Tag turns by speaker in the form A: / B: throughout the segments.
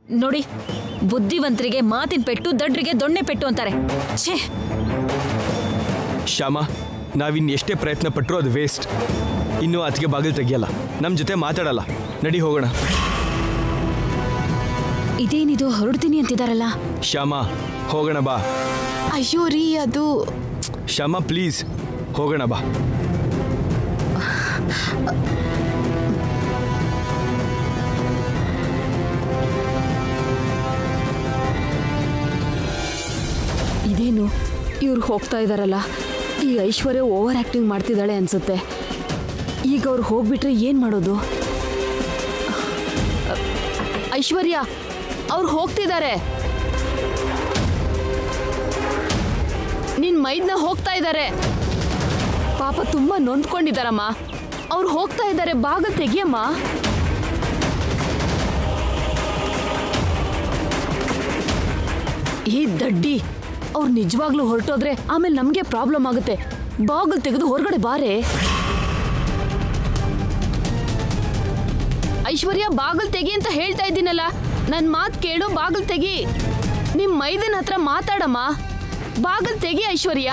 A: ನೋಡಿ, ಬುದ್ಧಿವಂತರಿಗೆ ಮಾತಿನ ಪೆಟ್ಟು, ದಡ್ರಿಗೆ ದೊಣ್ಣೆ ಪೆಟ್ಟು ಅಂತಾರೆ. ಛೇ
B: ಶ್ಯಾಮ, ನಾವಿನ್ ಎಷ್ಟೇ ಪ್ರಯತ್ನ ಪಟ್ಟರು ಅದು ವೇಸ್ಟ್. ಇನ್ನೂ ಅದಕ್ಕೆ ಬಾಗಿಲು ತೆಗಿಯಲ್ಲ, ನಮ್ಮ ಜೊತೆ ಮಾತಾಡಲ್ಲ. ನಡಿ ಹೋಗೋಣ.
A: ಇದೇನಿದು ಹೊರಡ್ತೀನಿ ಅಂತಿದಾರಲ್ಲ.
B: ಶ್ಯಾಮ ಹೋಗೋಣ ಬಾ.
A: ಅಯ್ಯೋ ರೀ, ಅದು
B: ಶ್ಯಾಮ ಪ್ಲೀಸ್ ಹೋಗೋಣ ಬಾ.
A: ಇದೇನು ಇವ್ರು ಹೋಗ್ತಾ ಇದ್ದಾರಲ್ಲ. ಈ ಐಶ್ವರ್ಯ ಓವರ್ ಆ್ಯಕ್ಟಿಂಗ್ ಮಾಡ್ತಿದ್ದಾಳೆ ಅನ್ಸುತ್ತೆ. ಈಗ ಅವ್ರು ಹೋಗ್ಬಿಟ್ರೆ ಏನು ಮಾಡೋದು? ಐಶ್ವರ್ಯ, ಅವ್ರು ಹೋಗ್ತಿದ್ದಾರೆ. ನಿನ್ ಮೈದ್ನ ಹೋಗ್ತಾ ಇದ್ದಾರೆ. ಪಾಪ ತುಂಬಾ ನೊಂದ್ಕೊಂಡಿದ್ದಾರಮ್ಮ. ಅವ್ರು ಹೋಗ್ತಾ ಇದ್ದಾರೆ, ಬಾಗಿಲು ತೆಗಿಯಮ್ಮ. ಈ ದಡ್ಡಿ, ಅವ್ರು ನಿಜವಾಗ್ಲೂ ಹೊರಟೋದ್ರೆ ಆಮೇಲೆ ನಮ್ಗೆ ಪ್ರಾಬ್ಲಮ್ ಆಗುತ್ತೆ. ಬಾಗಿಲು ತೆಗೆದು ಹೊರಗಡೆ ಬಾರೆ. ಐಶ್ವರ್ಯ, ಬಾಗಿಲು ತೆಗಿ ಅಂತ ಹೇಳ್ತಾ ಇದ್ದೀನಲ್ಲ, ನನ್ನ ಮಾತು ಕೇಳು, ಬಾಗಿಲು ತೆಗಿ. ನಿಮ್ ಮೈದನ್ ಹತ್ರ ಮಾತಾಡಮ್ಮ. ಬಾಗಿಲು ತೆಗಿ ಐಶ್ವರ್ಯ.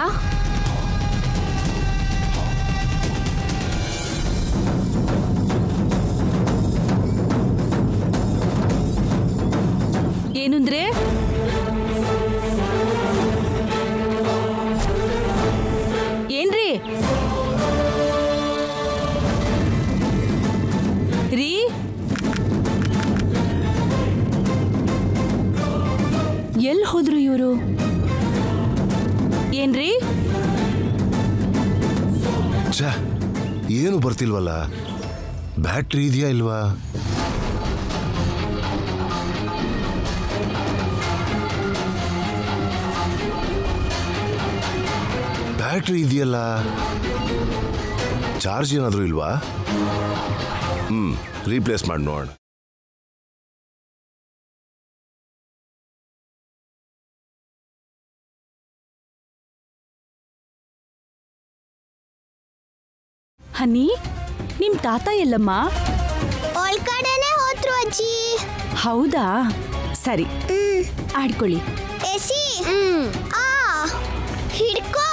A: ಏನಂದ್ರೆ ಏನ್ರಿ ರೀ? ಎಲ್ಲಿ ಹೋದ್ರು ಇವರು? ಏನ್ರಿ?
C: ಏನು ಬರ್ತಿಲ್ವಲ್ಲ? ಬ್ಯಾಟ್ರಿ ಇದೆಯಾ ಇಲ್ವಾ? ಬ್ಯಾಟ್ರಿ ಇದೆಯಲ್ಲ, ಚಾರ್ಜ್ ಏನಾದರೂ ಇಲ್ವಾ? ರೀಪ್ಲೇಸ್ ಮಾಡಿ ನೋಡೋಣ.
A: ಹನಿ, ನಿಮ್ ತಾತ ಎಲ್ಲಮ್ಮ?
D: ಒಳಗಡೆನೆ ಹೋದ್ರು ಅಜ್ಜಿ.
A: ಹೌದಾ, ಸರಿ, ಆಡ್ಕೊಳ್ಳಿ.
D: ಎಸಿ ಆ ಹಿಡ್ಕೋ.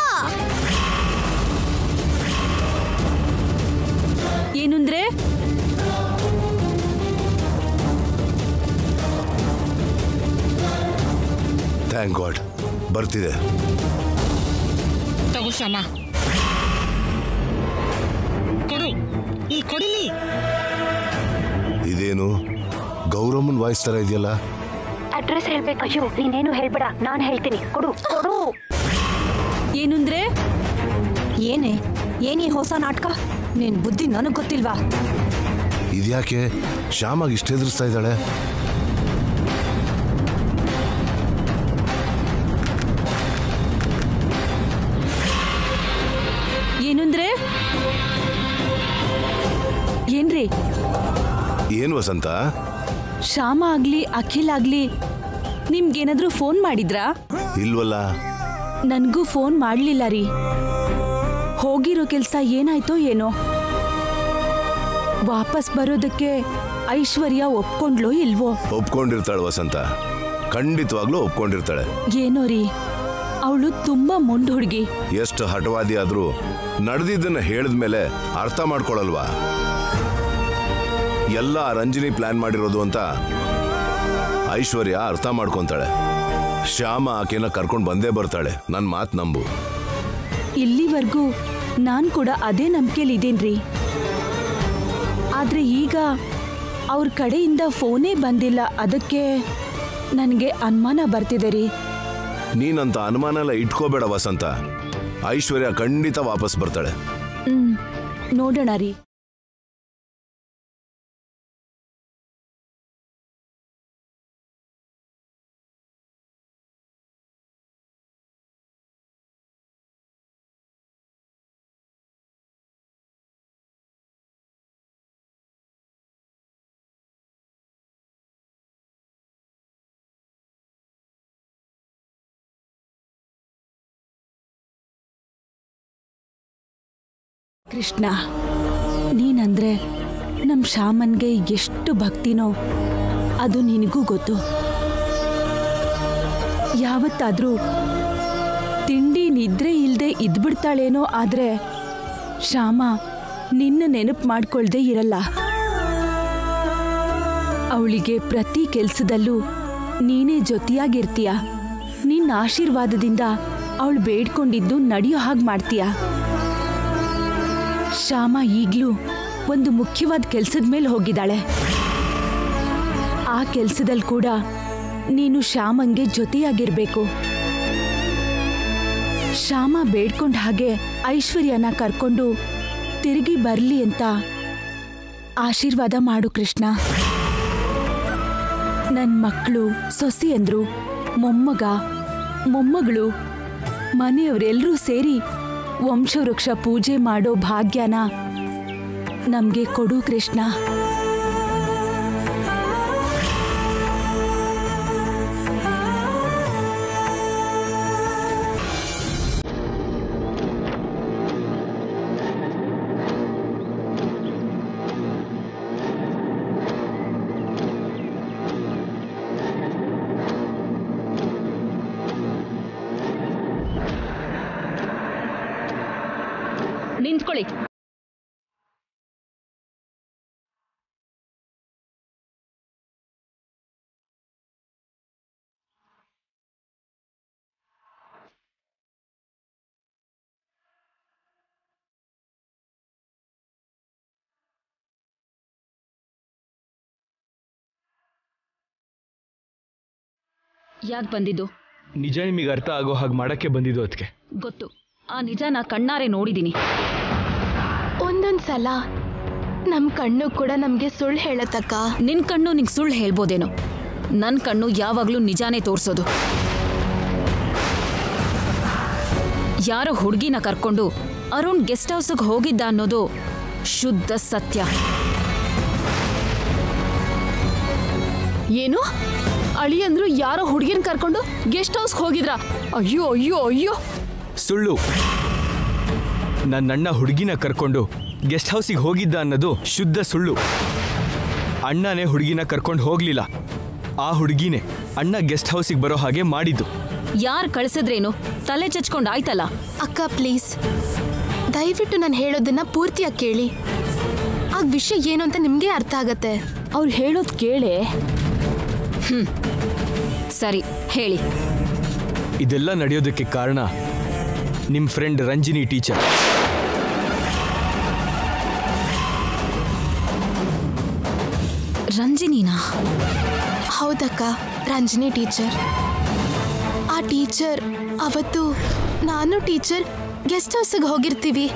A: ಏನಂದ್ರೆ?
C: ಥ್ಯಾಂಕ್ ಗಾಡ್, ಬರ್ತಿದೆ.
E: ತಗೋ ಶ್ಯಾಮ, ಕೊಡು, ಈ ಕೊಡಿಲಿ.
C: ಇದೇನು ಗೌರಮ್ಮನ್ ವಾಯ್ಸ್ ತರ ಇದೆಯಲ್ಲ?
A: ಅಡ್ರೆಸ್ ಹೇಳ್ಬೇಕು. ಅಯ್ಯೋ, ನೀನೇನು ಹೇಳ್ಬೇಡ, ನಾನು ಹೇಳ್ತೀನಿ. ಕೊಡು ಕೊಡು. ಏನಂದ್ರೆ? ಏನೇ ಹೊಸ ನಾಟಕ? ನಿನ್ ಬುದ್ಧಿ ನನಗ್ ಗೊತ್ತಿಲ್ವಾ?
C: ಇದ್ಯಾಕೆ ಶ್ಯಾಮಾಗಿ ಇಷ್ಟ ಎದುರಿಸ್ತಾ ಇದ್ದಾಳೆ?
A: ಏನಂದ್ರೆ? ಏನ್ರಿ?
C: ಏನ್ ವಸಂತ?
A: ಶ್ಯಾಮ ಆಗ್ಲಿ ಅಖಿಲ್ ಆಗ್ಲಿ ನಿಮ್ಗೇನಾದ್ರೂ ಫೋನ್ ಮಾಡಿದ್ರಾ?
C: ಇಲ್ವಲ್ಲ.
A: ನನ್ಗೂ ಫೋನ್ ಮಾಡ್ಲಿಲ್ಲ ರೀ. ಹೋಗಿರೋ ಕೆಲ್ಸ ಏನಾಯ್ತೋ ಏನೋ. ವಾಪಸ್ ಬರೋದಕ್ಕೆ ಐಶ್ವರ್ಯ ಒಪ್ಕೊಂಡ್ಲೋ ಇಲ್ವೋ?
C: ಒಪ್ಕೊಂಡಿರ್ತಾಳೆ ವಸಂತ, ಖಂಡಿತವಾಗ್ಲೂ ಒಪ್ಕೊಂಡಿರ್ತಾಳೆ.
A: ಏನೋ ರೀ, ಅವಳು ತುಂಬಾ ಮೊಂಡು ಹುಡುಗಿ.
C: ಎಷ್ಟು ಹಠವಾದಿ ಆದ್ರೂ ನಡೆದಿದ್ದನ್ನ ಹೇಳಿದ್ಮೇಲೆ ಅರ್ಥ ಮಾಡ್ಕೊಳಲ್ವಾ? ಎಲ್ಲ ರಂಜಿನಿ ಪ್ಲಾನ್ ಮಾಡಿರೋದು ಅಂತ ಐಶ್ವರ್ಯ ಅರ್ಥ ಮಾಡ್ಕೊಂತಾಳೆ. ಶ್ಯಾಮ ಆಕೆನ ಕರ್ಕೊಂಡು ಬಂದೇ ಬರ್ತಾಳೆ, ನನ್ನ ಮಾತು ನಂಬು.
A: ಇಲ್ಲಿವರೆಗೂ ನಾನ್ ಕೂಡ ಅದೇ ನಂಬಿಕೆಲಿದ್ದೇನ್ರಿ. ಆದ್ರೆ ಈಗ ಅವ್ರ ಕಡೆಯಿಂದ ಫೋನೇ ಬಂದಿಲ್ಲ. ಅದಕ್ಕೆ ನನಗೆ ಅನುಮಾನ ಬರ್ತಿದೆ ರೀ.
C: ನೀನಂತ ಅನುಮಾನ ಎಲ್ಲ ಇಟ್ಕೋಬೇಡ ವಸಂತ. ಐಶ್ವರ್ಯ ಖಂಡಿತ ವಾಪಸ್ ಬರ್ತಾಳೆ.
A: ನೋಡೋಣ ರೀ. ಕೃಷ್ಣ, ನೀನಂದ್ರೆ ನಮ್ಮ ಶ್ಯಾಮನ್ಗೆ ಎಷ್ಟು ಭಕ್ತಿನೋ
F: ಅದು ನಿನಗೂ ಗೊತ್ತು. ಯಾವತ್ತಾದ್ರೂ ತಿಂಡಿ ನಿದ್ರೆ ಇಲ್ಲದೆ ಇದ್ಬಿಡ್ತಾಳೇನೋ, ಆದ್ರೆ ಶ್ಯಾಮ ನಿನ್ನ ನೆನಪು ಮಾಡ್ಕೊಳ್ದೇ ಇರಲ್ಲ. ಅವಳಿಗೆ ಪ್ರತಿ ಕೆಲ್ಸದಲ್ಲೂ ನೀನೇ ಜೊತೆಯಾಗಿರ್ತೀಯ. ನಿನ್ನ ಆಶೀರ್ವಾದದಿಂದ ಅವಳು ಬೇಡ್ಕೊಂಡಿದ್ದು ನಡೆಯೋ ಹಾಗೆ ಮಾಡ್ತೀಯ. ಶ್ಯಾಮ ಈಗ್ಲೂ ಒಂದು ಮುಖ್ಯವಾದ ಕೆಲ್ಸದ ಮೇಲೆ ಹೋಗಿದ್ದಾಳೆ. ಆ ಕೆಲ್ಸದಲ್ಲಿ ಕೂಡ ನೀನು ಶ್ಯಾಮಂಗೆ ಜೊತೆಯಾಗಿರ್ಬೇಕು. ಶ್ಯಾಮ ಬೇಡ್ಕೊಂಡ ಹಾಗೆ ಐಶ್ವರ್ಯನ ಕರ್ಕೊಂಡು ತಿರುಗಿ ಬರ್ಲಿ ಅಂತ ಆಶೀರ್ವಾದ ಮಾಡು ಕೃಷ್ಣ. ನನ್ನ ಮಕ್ಕಳು, ಸೊಸೆಯಂದ್ರು, ಮೊಮ್ಮಗ, ಮೊಮ್ಮಗಳು, ಮನೆಯವರೆಲ್ಲರೂ ಸೇರಿ ವಂಶವೃಕ್ಷ ಪೂಜೆ ಮಾಡೋ ಭಾಗ್ಯನ ನಮಗೆ ಕೊಡು ಕೃಷ್ಣ.
A: ನಿಂತ್ಕೊಳ್ಳಿ. ಯಾಕೆ ಬಂದಿದ್ದು?
B: ನಿಜ ನಿಮಗೆ ಅರ್ಥ ಆಗೋ ಹಾಗೆ ಮಾಡಕ್ಕೆ ಬಂದಿದ್ದು. ಅದಕ್ಕೆ
A: ಗೊತ್ತು, ಆ ನಿಜನ ಕಣ್ಣಾರೆ ನೋಡಿದ್ದೀನಿ.
G: ಒಂದೊಂದ್ಸಲ ನಮ್ ಕಣ್ಣು ಕೂಡ ನಮ್ಗೆ ಸುಳ್ಳು ಹೇಳತಕ್ಕ.
A: ನಿನ್ ಕಣ್ಣು ನಿಂಗೆ ಸುಳ್ಳು ಹೇಳ್ಬೋದೇನೋ, ನನ್ನ ಕಣ್ಣು ಯಾವಾಗ್ಲೂ ನಿಜಾನೇ ತೋರಿಸೋದು. ಯಾರೋ ಹುಡುಗಿನ ಕರ್ಕೊಂಡು ಅರುಣ್ ಗೆಸ್ಟ್ ಹೌಸ್ಗೆ ಹೋಗಿದ್ದ ಅನ್ನೋದು ಶುದ್ಧ ಸತ್ಯ.
F: ಏನು? ಅಳಿಯಂದ್ರು ಯಾರೋ ಹುಡುಗಿನ ಕರ್ಕೊಂಡು ಗೆಸ್ಟ್ ಹೌಸ್ಗೆ ಹೋಗಿದ್ರ? ಅಯ್ಯೋ ಅಯ್ಯೋ ಅಯ್ಯೋ,
B: ಸುಳ್ಳು. ನನ್ನಣ್ಣ ಹುಡುಗಿನ ಕರ್ಕೊಂಡು ಗೆಸ್ಟ್ ಹೌಸಿಗೆ ಹೋಗಿದ್ದ ಅನ್ನೋದು ಶುದ್ಧ ಸುಳ್ಳು. ಅಣ್ಣನೇ ಹುಡುಗಿನ ಕರ್ಕೊಂಡು ಹೋಗ್ಲಿಲ್ಲ, ಆ ಹುಡುಗಿನೇ ಅಣ್ಣ ಗೆಸ್ಟ್ ಹೌಸಿಗೆ ಬರೋ ಹಾಗೆ ಮಾಡಿದ್ದು.
A: ಯಾರು ಕಳಿಸಿದ್ರೇನು? ತಲೆ ಚಚ್ಕೊಂಡು ಆಯ್ತಲ್ಲ.
G: ಅಕ್ಕ ಪ್ಲೀಸ್, ದಯವಿಟ್ಟು ನಾನು ಹೇಳೋದನ್ನ ಪೂರ್ತಿಯಾಗಿ ಕೇಳಿ. ಆ ವಿಷಯ ಏನು ಅಂತ ನಿಮ್ಗೆ ಅರ್ಥ ಆಗತ್ತೆ.
F: ಅವ್ರು ಹೇಳೋದು ಕೇಳೆ.
A: ಸರಿ ಹೇಳಿ.
B: ಇದೆಲ್ಲ ನಡೆಯೋದಕ್ಕೆ ಕಾರಣ ನಿಮ್ಮ ಫ್ರೆಂಡ್ ರಂಜಿನಿ ಟೀಚರ್.
A: ರಂಜಿನಿನಾ?
G: ಹೌದಕ್ಕ, ರಂಜಿನಿ ಟೀಚರ್. ಆ ಟೀಚರ್ ಅವತ್ತು ನಾನು ಟೀಚರ್ ಗೆಸ್ಟ್ ಹೌಸ್ಗೆ ಹೋಗಿರ್ತೀವಿ.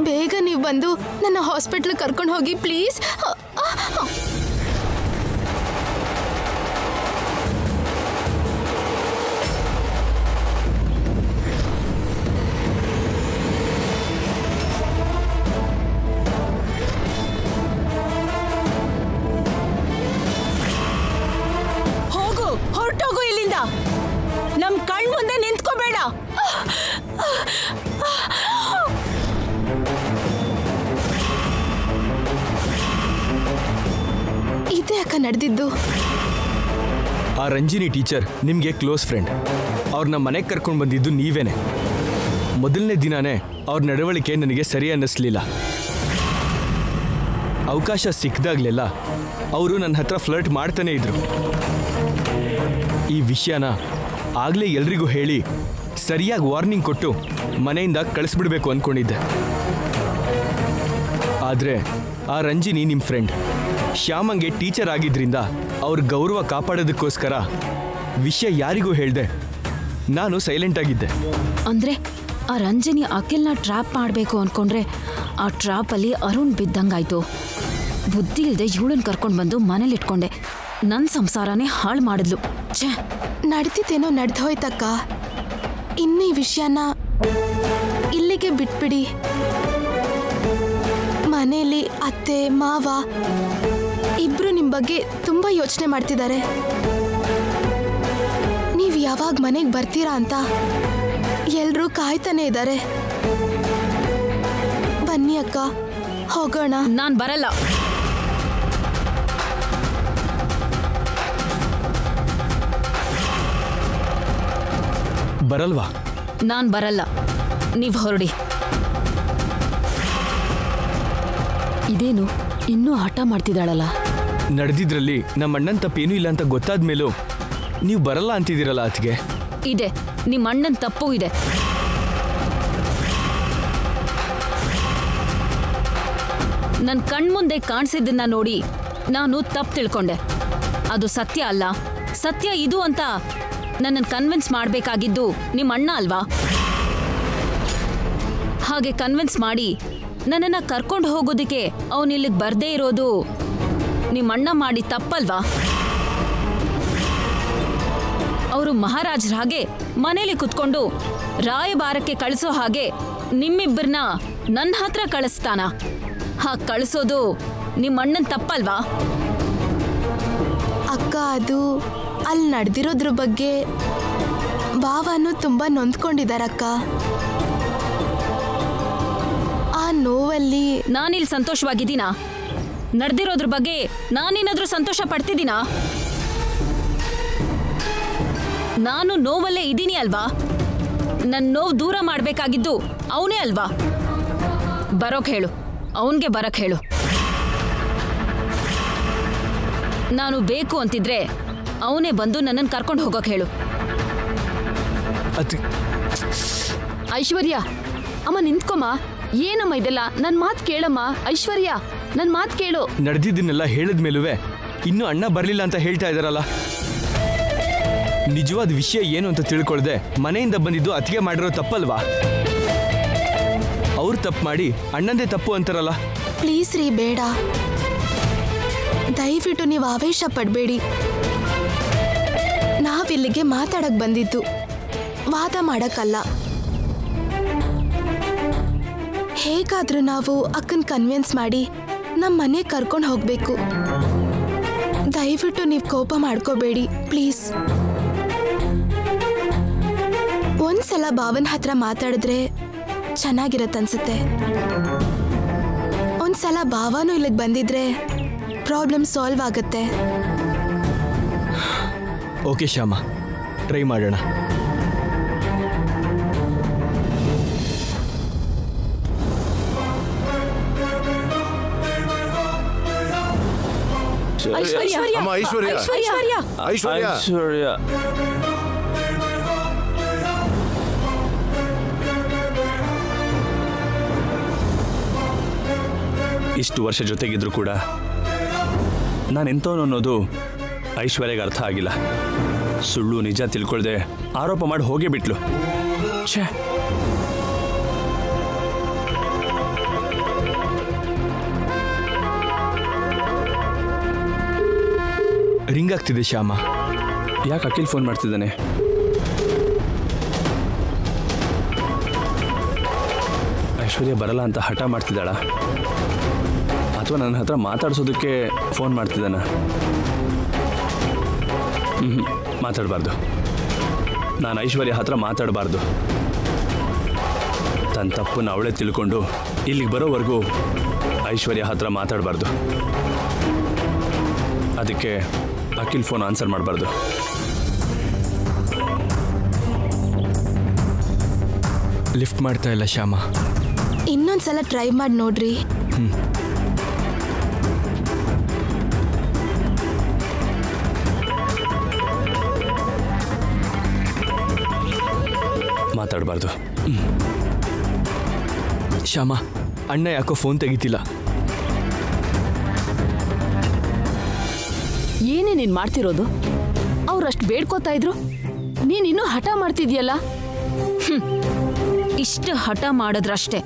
G: ಬೇಗ ನೀವು ಬಂದು ನನ್ನ ಹಾಸ್ಪಿಟ್ಲಿಗೆ ಕರ್ಕೊಂಡು ಹೋಗಿ ಪ್ಲೀಸ್.
F: ಹೋಗು, ಹೊರಟೋಗು ಇಲ್ಲಿಂದ. ನಮ್ ಕಣ್ ಮುಂದೆ ನಿಂತ್ಕೋಬೇಡ.
G: ಇದೇ ಅಕ್ಕ ನಡೆದಿದ್ದು.
B: ಆ ರಂಜಿನಿ ಟೀಚರ್ ನಿಮಗೆ ಕ್ಲೋಸ್ ಫ್ರೆಂಡ್. ಅವ್ರನ್ನ ಮನೆಗೆ ಕರ್ಕೊಂಡು ಬಂದಿದ್ದು ನೀವೇನೆ. ಮೊದಲನೇ ದಿನಾನೇ ಅವ್ರ ನಡವಳಿಕೆ ನನಗೆ ಸರಿ ಅನ್ನಿಸ್ಲಿಲ್ಲ. ಅವಕಾಶ ಸಿಕ್ಕಿದಾಗಲೆಲ್ಲ ಅವರು ನನ್ನ ಹತ್ರ ಫ್ಲರ್ಟ್ ಮಾಡ್ತಾನೆ ಇದ್ರು. ಈ ವಿಷಯನ ಆಗಲೇ ಎಲ್ರಿಗೂ ಹೇಳಿ ಸರಿಯಾಗಿ ವಾರ್ನಿಂಗ್ ಕೊಟ್ಟು ಮನೆಯಿಂದ ಕಳಿಸ್ಬಿಡ್ಬೇಕು ಅಂದ್ಕೊಂಡಿದ್ದೆ. ಆದರೆ ಆ ರಂಜಿನಿ ನಿಮ್ಮ ಫ್ರೆಂಡ್ ಶ್ಯಾಮಂಗೆ ಟೀಚರ್ ಆಗಿದ್ರಿಂದ ಅವ್ರ ಗೌರವ ಕಾಪಾಡೋದಕ್ಕೋಸ್ಕರ ವಿಷಯ ಯಾರಿಗೂ ಹೇಳ್ದೆ ನಾನು ಸೈಲೆಂಟ್ ಆಗಿದ್ದೆ.
A: ಅಂದ್ರೆ ಆ ರಂಜಿನಿ ಅಖಿಲ್ನ ಟ್ರ್ಯಾಪ್ ಮಾಡಬೇಕು ಅನ್ಕೊಂಡ್ರೆ ಆ ಟ್ರ್ಯಾಪಲ್ಲಿ ಅರುಣ್ ಬಿದ್ದಂಗಾಯ್ತು. ಬುದ್ಧಿ ಇಲ್ಲದೆ ಇವಳನ್ನ ಕರ್ಕೊಂಡು ಬಂದು ಮನೇಲಿ ಇಟ್ಕೊಂಡೆ. ನನ್ನ ಸಂಸಾರನೇ ಹಾಳು ಮಾಡಿದ್ಲು. ಛೇ,
G: ನಡೆದಿದ್ದೇನೋ ನಡೆದು ಹೋಯ್ತಕ್ಕ. ಇನ್ನು ಈ ವಿಷಯನ ಇಲ್ಲಿಗೆ ಬಿಟ್ಬಿಡಿ. ಮನೇಲಿ ಅತ್ತೆ ಮಾವ ಇಬ್ರು ನಿಮ್ಮ ಬಗ್ಗೆ ತುಂಬಾ ಯೋಚನೆ ಮಾಡ್ತಿದ್ದಾರೆ. ನೀವು ಯಾವಾಗ ಮನೆಗೆ ಬರ್ತೀರಾ ಅಂತ ಎಲ್ರೂ ಕಾಯ್ತಾನೆ ಇದ್ದಾರೆ. ಬನ್ನಿ ಅಕ್ಕ, ಹೋಗೋಣ.
A: ನಾನು ಬರಲ್ಲ.
B: ಬರಲ್ವಾ?
A: ನಾನ್ ಬರಲ್ಲ, ನೀವ್ ಹೊರಡಿ.
F: ಇದೇನು ಇನ್ನೂ ಹಠ ಮಾಡ್ತಿದ್ದಾಳಲ್ಲ?
B: ನಡೆದಿದ್ರಲ್ಲಿ ನಮ್ಮ ಅಣ್ಣನ ತಪ್ಪೇನೂ ಇಲ್ಲ ಅಂತ ಗೊತ್ತಾದ್ಮೇಲೂ ನೀವು ಬರಲ್ಲ ಅಂತಿದ್ದೀರಲ್ಲ ಅತ್ತಿಗೆ.
A: ಇದೆ, ನಿಮ್ಮ ಅಣ್ಣನ ತಪ್ಪು ಇದೆ. ನನ್ನ ಕಣ್ಮುಂದೆ ಕಾಣಿಸಿದ್ದನ್ನ ನೋಡಿ ನಾನು ತಪ್ಪು ತಿಳ್ಕೊಂಡೆ. ಅದು ಸತ್ಯ ಅಲ್ಲ, ಸತ್ಯ ಇದು ಅಂತ ನನ್ನನ್ನು ಕನ್ವಿನ್ಸ್ ಮಾಡಬೇಕಾಗಿದ್ದು ನಿಮ್ಮ ಅಣ್ಣ ಅಲ್ವಾ? ಹಾಗೆ ಕನ್ವಿನ್ಸ್ ಮಾಡಿ ನನ್ನನ್ನು ಕರ್ಕೊಂಡು ಹೋಗೋದಕ್ಕೆ ಅವನು ಇಲ್ಲಿಗೆ ಬರ್ದೇ ಇರೋದು ನಿಮ್ಮ ಅಣ್ಣ ಮಾಡಿ ತಪ್ಪಲ್ವಾ? ಅವರು ಮಹಾರಾಜರ ಹಾಗೆ ಮನೇಲಿ ಕುತ್ಕೊಂಡು ರಾಯಭಾರಕ್ಕೆ ಕಳಿಸೋ ಹಾಗೆ ನಿಮ್ಮಿಬ್ಬರನ್ನ ನನ್ನ ಹತ್ರ ಕಳಿಸ್ತಾನ? ಹಾಗೆ ಕಳಿಸೋದು ನಿಮ್ಮ ಅಣ್ಣನ ತಪ್ಪಲ್ವಾ?
G: ಅಕ್ಕ, ಅದು ಅಲ್ಲಿ ನಡೆದಿರೋದ್ರ ಬಗ್ಗೆ ಭಾವನು ತುಂಬ ನೊಂದ್ಕೊಂಡಿದ್ದಾರಕ್ಕ. ಆ ನೋವಲ್ಲಿ
A: ನಾನಿಲ್ಲಿ ಸಂತೋಷವಾಗಿದ್ದೀನಾ? ನಡೆದಿರೋದ್ರ ಬಗ್ಗೆ ನಾನೇನಾದ್ರೂ ಸಂತೋಷ ಪಡ್ತಿದ್ದೀನಾ? ನಾನು ನೋವಲ್ಲೇ ಇದ್ದೀನಿ ಅಲ್ವಾ? ನನ್ನ ನೋವು ದೂರ ಮಾಡಬೇಕಾಗಿದ್ದು ಅವನೇ ಅಲ್ವಾ? ಬರೋಕ್ ಹೇಳು, ಅವನಿಗೆ ಬರಕ್ ಹೇಳು. ನಾನು ಬೇಕು ಅಂತಿದ್ರೆ ಅವನೇ ಬಂದು ನನ್ನನ್ನು ಕರ್ಕೊಂಡು ಹೋಗೋಕೆ ಹೇಳು.
F: ಐಶ್ವರ್ಯ, ಅಮ್ಮ ನಿಂತ್ಕೊಮ್ಮ. ಏನಮ್ಮ ಇದೆಲ್ಲ? ನನ್ನ ಮಾತು ಕೇಳಮ್ಮ. ಐಶ್ವರ್ಯ, ನನ್ನ ಮಾತು ಕೇಳು.
B: ನಡೆದಿದ್ದನ್ನೆಲ್ಲ ಹೇಳಿದ್ಮೇಲೂ ಇನ್ನೂ ಅಣ್ಣ ಬರಲಿಲ್ಲ ಅಂತ ಹೇಳ್ತಾ ಇದ್ದಾರಲ್ಲ. ನಿಜವಾದ ವಿಷಯ ಏನು ಅಂತ ತಿಳ್ಕೊಳ್ದೆ ಮನೆಯಿಂದ ಬಂದಿದ್ದು ಅತ್ತಿಗೆ ಮಾಡಿರೋ ತಪ್ಪಲ್ವಾ? ಅವ್ರು ತಪ್ಪು ಮಾಡಿ ಅಣ್ಣಂದೇ ತಪ್ಪು ಅಂತಾರಲ್ಲ.
G: ಪ್ಲೀಸ್ ರೀ, ಬೇಡ, ದಯವಿಟ್ಟು ನೀವು ಆವೇಶ ಪಡಬೇಡಿ. ನಾವಿಲ್ಲಿಗೆ ಮಾತಾಡಕ್ ಬಂದಿದ್ದು, ವಾದ ಮಾಡಕ್ಕಲ್ಲ. ಹೇಗಾದ್ರೂ ನಾವು ಅಕ್ಕನ ಕನ್ವಿನ್ಸ್ ಮಾಡಿ ನಮ್ಮ ಮನೆ ಕರ್ಕೊಂಡು ಹೋಗ್ಬೇಕು. ದಯವಿಟ್ಟು ನೀವು ಕೋಪ ಮಾಡ್ಕೋಬೇಡಿ ಪ್ಲೀಸ್. ಒಂದ್ಸಲ ಭಾವನ ಹತ್ರ ಮಾತಾಡಿದ್ರೆ ಚೆನ್ನಾಗಿರತ್ತನ್ಸುತ್ತೆ. ಒಂದ್ಸಲ ಭಾವನೂ ಇಲ್ಲಿಗೆ ಬಂದಿದ್ರೆ ಪ್ರಾಬ್ಲಮ್ ಸಾಲ್ವ್ ಆಗುತ್ತೆ.
B: ಓಕೆ ಶ್ಯಾಮ, ಟ್ರೈ ಮಾಡೋಣ.
C: ಅಮ್ಮ, ಐಶ್ವರ್ಯ, ಐಶ್ವರ್ಯ,
H: ಇಷ್ಟು ವರ್ಷ ಜೊತೆಗಿದ್ರು ಕೂಡ ನಾನೆಂಥವನು ಅನ್ನೋದು ಐಶ್ವರ್ಯಗೆ ಅರ್ಥ ಆಗಿಲ್ಲ. ಸುಳ್ಳು ನಿಜ ತಿಳ್ಕೊಳ್ದೆ ಆರೋಪ ಮಾಡಿ ಹೋಗೇ ಬಿಟ್ಲು. ಛೇ,
B: ರಿಂಗ್ ಆಗ್ತಿದೆ ಶ್ಯಾಮ.
H: ಯಾಕೆ ಅಖಿಲ್ ಫೋನ್ ಮಾಡ್ತಿದ್ದಾನೆ? ಐಶ್ವರ್ಯ ಬರಲ್ಲ ಅಂತ ಹಠ ಮಾಡ್ತಿದ್ದಾಳ ಅಥವಾ ನನ್ನ ಹತ್ರ ಮಾತಾಡ್ಸೋದಕ್ಕೆ ಫೋನ್ ಮಾಡ್ತಿದ್ದಾನ? ಮಾತಾಡಬಾರ್ದು. ನಾನು ಐಶ್ವರ್ಯ ಹತ್ರ ಮಾತಾಡಬಾರ್ದು. ತನ್ನ ತಪ್ಪನ್ನು ಅವಳೇ ತಿಳ್ಕೊಂಡು ಇಲ್ಲಿಗೆ ಬರೋವರೆಗೂ ಐಶ್ವರ್ಯ ಹತ್ರ ಮಾತಾಡಬಾರ್ದು. ಅದಕ್ಕೆ ಅಖಿಲ್ ಫೋನ್ ಆನ್ಸರ್ ಮಾಡಬಾರ್ದು.
B: ಲಿಫ್ಟ್ ಮಾಡ್ತಾ ಇಲ್ಲ ಶ್ಯಾಮ.
G: ಇನ್ನೊಂದ್ಸಲ ಟ್ರೈ ಮಾಡಿ ನೋಡ್ರಿ.
H: ಮಾತಾಡಬಾರ್ದು.
B: ಶ್ಯಾಮ, ಅಣ್ಣ ಯಾಕೋ ಫೋನ್ ತೆಗಿತಿಲ್ಲ.
F: ಏನೇ ನೀನ್ ಮಾಡ್ತಿರೋದು? ಅವ್ರಷ್ಟು ಬೇಡ್ಕೋತಾ ಇದ್ರು, ನೀನಿನ್ನೂ ಹಠ ಮಾಡ್ತಿದ್ಯಲ್ಲ.
A: ಇಷ್ಟು ಹಠ ಮಾಡಿದ್ರಷ್ಟೇ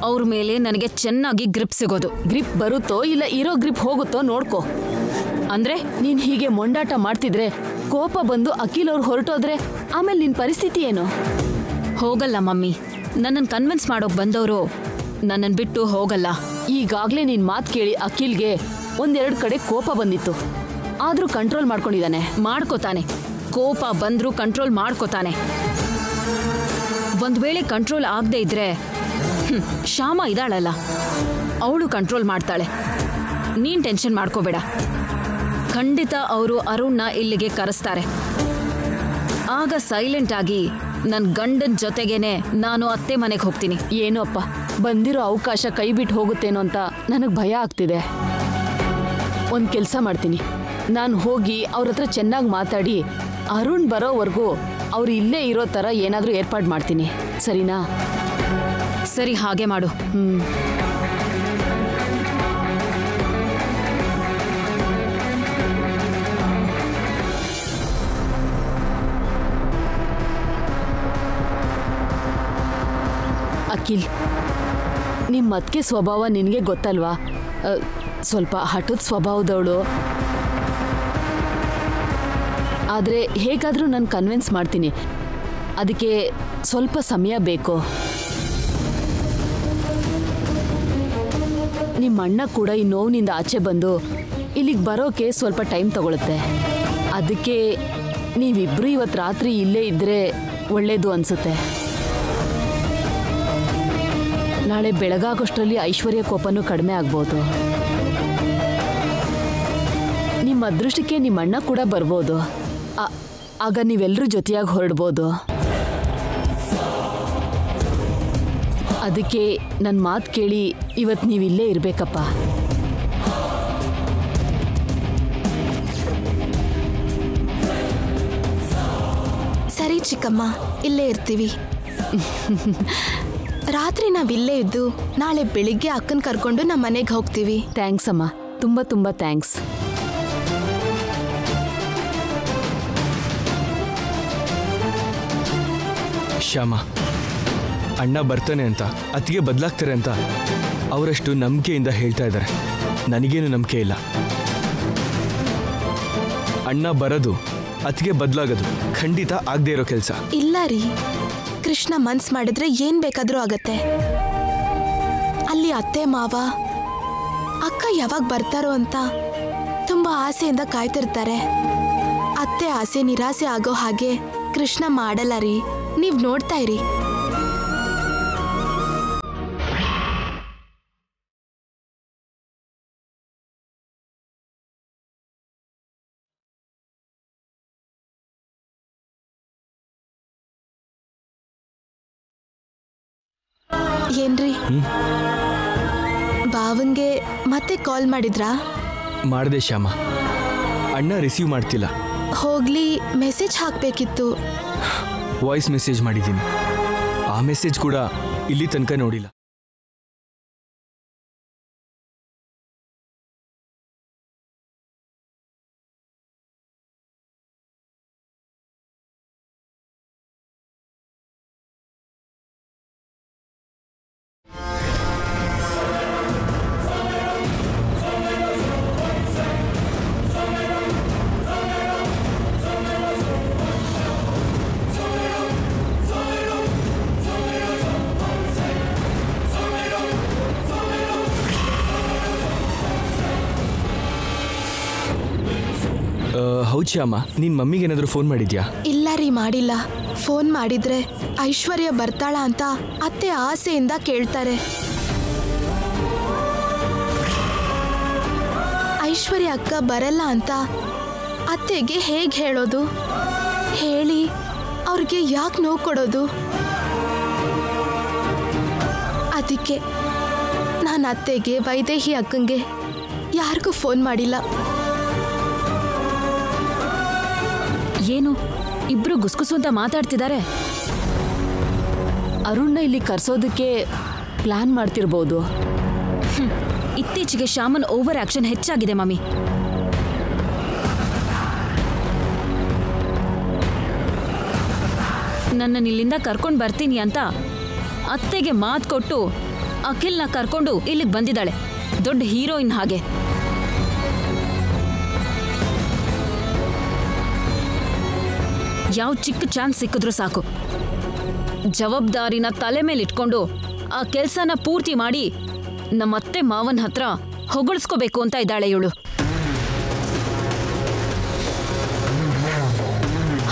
A: ಅವ್ರ ಮೇಲೆ ನನಗೆ ಚೆನ್ನಾಗಿ ಗ್ರಿಪ್ ಸಿಗೋದು.
F: ಗ್ರಿಪ್ ಬರುತ್ತೋ ಇಲ್ಲ ಇರೋ ಗ್ರಿಪ್ ಹೋಗುತ್ತೋ ನೋಡ್ಕೋ. ಅಂದ್ರೆ ನೀನ್ ಹೀಗೆ ಮೊಂಡಾಟ ಮಾಡ್ತಿದ್ರೆ, ಕೋಪ ಬಂದು ಅಖಿಲ್ ಅವ್ರು ಹೊರಟೋದ್ರೆ ಆಮೇಲೆ ನಿನ್ ಪರಿಸ್ಥಿತಿ ಏನು?
A: ಹೋಗಲ್ಲ ಮಮ್ಮಿ, ನನ್ನನ್ನು ಕನ್ವಿನ್ಸ್ ಮಾಡೋಕ್ ಬಂದವರು ನನ್ನನ್ನು ಬಿಟ್ಟು ಹೋಗಲ್ಲ.
F: ಈಗಾಗ್ಲೇ ನಿನ್ ಮಾತು ಕೇಳಿ ಅಖಿಲ್ಗೆ ಒಂದೆರಡು ಕಡೆ ಕೋಪ ಬಂದಿತ್ತು, ಆದ್ರೂ ಕಂಟ್ರೋಲ್ ಮಾಡ್ಕೊಂಡಿದ್ದಾನೆ.
A: ಮಾಡ್ಕೋತಾನೆ, ಕೋಪ ಬಂದ್ರೂ ಕಂಟ್ರೋಲ್ ಮಾಡ್ಕೋತಾನೆ. ಒಂದ್ ವೇಳೆ ಕಂಟ್ರೋಲ್ ಆಗದೆ ಇದ್ರೆ ಶ್ಯಾಮ ಇದ್ದಾಳಲ್ಲ, ಅವಳು ಕಂಟ್ರೋಲ್ ಮಾಡ್ತಾಳೆ. ನೀನ್ ಟೆನ್ಷನ್ ಮಾಡ್ಕೋಬೇಡ. ಖಂಡಿತ ಅವರು ಅರುಣ್ನ ಇಲ್ಲಿಗೆ ಕರೆಸ್ತಾರೆ. ಆಗ ಸೈಲೆಂಟ್ ಆಗಿ ನನ್ನ ಗಂಡನ ಜೊತೆಗೇನೆ ನಾನು ಅತ್ತೆ ಮನೆಗೆ ಹೋಗ್ತೀನಿ.
F: ಏನೋ ಅಪ್ಪ, ಬಂದಿರೋ ಅವಕಾಶ ಕೈ ಬಿಟ್ಟು ಹೋಗುತ್ತೇನೋ ಅಂತ ನನಗೆ ಭಯ ಆಗ್ತಿದೆ. ಒಂದು ಕೆಲಸ ಮಾಡ್ತೀನಿ, ನಾನು ಹೋಗಿ ಅವ್ರ ಹತ್ರ ಚೆನ್ನಾಗಿ ಮಾತಾಡಿ ಅರುಣ್ ಬರೋವರೆಗೂ ಅವ್ರು ಇಲ್ಲೇ ಇರೋ ಥರ ಏನಾದರೂ ಏರ್ಪಾಡು ಮಾಡ್ತೀನಿ. ಸರಿನಾ?
A: ಸರಿ, ಹಾಗೆ ಮಾಡು.
F: ಅಖಿಲ್, ನಿಮ್ಮ ಅತ್ತಿಗೆ ಸ್ವಭಾವ ನಿನಗೆ ಗೊತ್ತಲ್ವಾ? ಸ್ವಲ್ಪ ಹಠದ ಸ್ವಭಾವದವಳು. ಆದರೆ ಹೇಗಾದರೂ ನಾನು ಕನ್ವಿನ್ಸ್ ಮಾಡ್ತೀನಿ. ಅದಕ್ಕೆ ಸ್ವಲ್ಪ ಸಮಯ ಬೇಕು. ನಿಮ್ಮ ಅಣ್ಣ ಕೂಡ ಈ ನೋವಿನಿಂದ ಆಚೆ ಬಂದು ಇಲ್ಲಿಗೆ ಬರೋಕೆ ಸ್ವಲ್ಪ ಟೈಮ್ ತಗೊಳುತ್ತೆ. ಅದಕ್ಕೆ ನೀವಿಬ್ಬರು ಇವತ್ತು ರಾತ್ರಿ ಇಲ್ಲೇ ಇದ್ದರೆ ಒಳ್ಳೆಯದು ಅನಿಸುತ್ತೆ. ನಾಳೆ ಬೆಳಗಾಗೋಷ್ಟರಲ್ಲಿ ಐಶ್ವರ್ಯ ಕೋಪನೂ ಕಡಿಮೆ ಆಗ್ಬೋದು. ನಿಮ್ಮ ಅದೃಷ್ಟಕ್ಕೆ ನಿಮ್ಮ ಅಣ್ಣ ಕೂಡ ಬರ್ಬೋದು. ಆಗ ನೀವೆಲ್ಲರೂ ಜೊತೆಯಾಗಿ ಹೊರಡ್ಬೋದು. ಅದಕ್ಕೆ ನನ್ನ ಮಾತು ಕೇಳಿ ಇವತ್ತು ನೀವಿಲ್ಲೇ ಇರಬೇಕಪ್ಪ.
G: ಸರಿ ಚಿಕ್ಕಮ್ಮ, ಇಲ್ಲೇ ಇರ್ತೀವಿ. ರಾತ್ರಿ ನಾವಿಲ್ಲೇ ಇದ್ದು ನಾಳೆ ಬೆಳಿಗ್ಗೆ ಅಕ್ಕನ ಕರ್ಕೊಂಡು ನಮ್ಮ ಮನೆಗೆ ಹೋಗ್ತೀವಿ.
F: ಥ್ಯಾಂಕ್ಸ್ ಅಮ್ಮ, ತುಂಬ ತುಂಬ ಥ್ಯಾಂಕ್ಸ್.
B: ಶ್ಯಾಮ, ಅಣ್ಣ ಬರ್ತಾನೆ ಅಂತ, ಅತ್ತಿಗೆ ಬದಲಾಗ್ತಾರೆ ಅಂತ ಅವರಷ್ಟು ನಂಬಿಕೆಯಿಂದ ಹೇಳ್ತಾ ಇದ್ದಾರೆ. ನನಗೇನು ನಂಬಿಕೆ ಇಲ್ಲ. ಅಣ್ಣ ಬರೋದು, ಅತ್ತಿಗೆ ಬದಲಾಗೋದು ಖಂಡಿತ ಆಗದೆ ಇರೋ ಕೆಲಸ.
G: ಇಲ್ಲ ರೀ, ಕೃಷ್ಣ ಮನ್ಸ್ ಮಾಡಿದ್ರೆ ಏನ್ ಬೇಕಾದ್ರೂ ಆಗತ್ತೆ. ಅಲ್ಲಿ ಅತ್ತೆ ಮಾವ ಅಕ್ಕ ಯಾವಾಗ ಬರ್ತಾರೋ ಅಂತ ತುಂಬಾ ಆಸೆಯಿಂದ ಕಾಯ್ತಿರ್ತಾರೆ. ಅತ್ತೆ ಆಸೆ ನಿರಾಸೆ ಆಗೋ ಹಾಗೆ ಕೃಷ್ಣ ಮಾಡಲ್ಲ ರೀ. ನೀವ್ ನೋಡ್ತಾ ಇರಿ. ಏನ್ರಿ, ಬಾವಂಗೆ ಮತ್ತೆ ಕಾಲ್ ಮಾಡಿದ್ರಾ?
B: ಮಾಡಿದೆ ಶ್ಯಾಮ, ಅಣ್ಣ ರಿಸೀವ್ ಮಾಡ್ತಿಲ್ಲ.
G: ಹೋಗ್ಲಿ, ಮೆಸೇಜ್ ಹಾಕ್ಬೇಕಿತ್ತು.
B: ವಾಯ್ಸ್ ಮೆಸೇಜ್ ಮಾಡಿದ್ದೀನಿ. ಆ ಮೆಸೇಜ್ ಕೂಡ ಇಲ್ಲಿ ತನಕ ನೋಡಿಲ್ಲ. ಹೌದು ಶ್ಯಾಮ, ನಿನ್ನ ಮಮ್ಮಿಗೆ ಏನಾದರೂ ಫೋನ್ ಮಾಡಿದ್ಯಾ?
G: ಇಲ್ಲ ರೀ, ಮಾಡಿಲ್ಲ. ಫೋನ್ ಮಾಡಿದ್ರೆ ಐಶ್ವರ್ಯ ಬರ್ತಾಳ ಅಂತ ಅತ್ತೆ ಆಸೆಯಿಂದ ಕೇಳ್ತಾರೆ. ಐಶ್ವರ್ಯ ಅಕ್ಕ ಬರಲ್ಲ ಅಂತ ಅತ್ತೆಗೆ ಹೇಗೆ ಹೇಳೋದು? ಹೇಳಿ ಅವ್ರಿಗೆ ಯಾಕೆ ನೋವು ಕೊಡೋದು? ಅದಕ್ಕೆ ನಾನು ಅತ್ತೆಗೆ, ವೈದೇಹಿ ಅಕ್ಕಂಗೆ ಯಾರಿಗೂ ಫೋನ್ ಮಾಡಿಲ್ಲ.
A: ಏನು ಇಬ್ರು ಗುಸ್ಗುಸು ಅಂತ ಮಾತಾಡ್ತಿದ್ದಾರೆ?
F: ಅರುಣ್ನ ಇಲ್ಲಿ ಕರ್ಸೋದಕ್ಕೆ ಪ್ಲಾನ್ ಮಾಡ್ತಿರ್ಬೋದು.
A: ಇತ್ತೀಚೆಗೆ ಶ್ಯಾಮನ್ ಓವರ್ ಆಕ್ಷನ್ ಹೆಚ್ಚಾಗಿದೆ ಮಮ್ಮಿ. ನನ್ನನ್ನು ಇಲ್ಲಿಂದ ಕರ್ಕೊಂಡು ಬರ್ತೀನಿ ಅಂತ ಅತ್ತೆಗೆ ಮಾತು ಕೊಟ್ಟು ಅಖಿಲ್ನ ಕರ್ಕೊಂಡು ಇಲ್ಲಿಗೆ ಬಂದಿದ್ದಾಳೆ. ದೊಡ್ಡ ಹೀರೋಯಿನ್ ಹಾಗೆ. ಯಾವ ಚಿಕ್ಕ ಚಾನ್ಸ್ ಸಿಕ್ಕಿದ್ರೂ ಸಾಕು, ಜವಾಬ್ದಾರಿನ ತಲೆ ಮೇಲೆ ಇಟ್ಕೊಂಡು ಆ ಕೆಲಸನ ಪೂರ್ತಿ ಮಾಡಿ ನಮ್ಮತ್ತೆ ಮಾವನ ಹತ್ರ ಹೊಗಳಿಸ್ಕೋಬೇಕು ಅಂತ ಇದ್ದಾಳೆ ಇವಳು.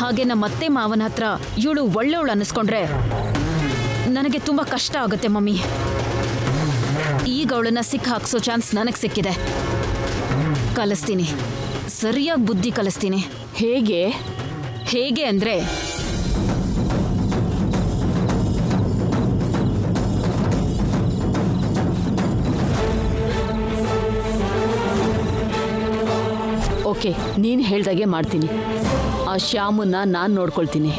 A: ಹಾಗೆ ನಮ್ಮತ್ತೆ ಮಾವನ ಹತ್ರ ಇವಳು ಒಳ್ಳೆಯವಳು ಅನ್ನಿಸ್ಕೊಂಡ್ರೆ ನನಗೆ ತುಂಬ ಕಷ್ಟ ಆಗುತ್ತೆ ಮಮ್ಮಿ. ಈಗ ಅವಳನ್ನ ಸಿಕ್ಕ ಹಾಕ್ಸೋ ಚಾನ್ಸ್ ನನಗೆ ಸಿಕ್ಕಿದೆ. ಕಲಿಸ್ತೀನಿ, ಸರಿಯಾಗಿ ಬುದ್ಧಿ ಕಲಿಸ್ತೀನಿ.
F: ಹೇಗೆ?
A: ಹೇಗೆ ಅಂದರೆ
F: ಓಕೆ ನೀನು ಹೇಳ್ದಾಗೆ ಮಾಡ್ತೀನಿ. ಆ ಶ್ಯಾಮನ್ನ ನಾನು ನೋಡ್ಕೊಳ್ತೀನಿ.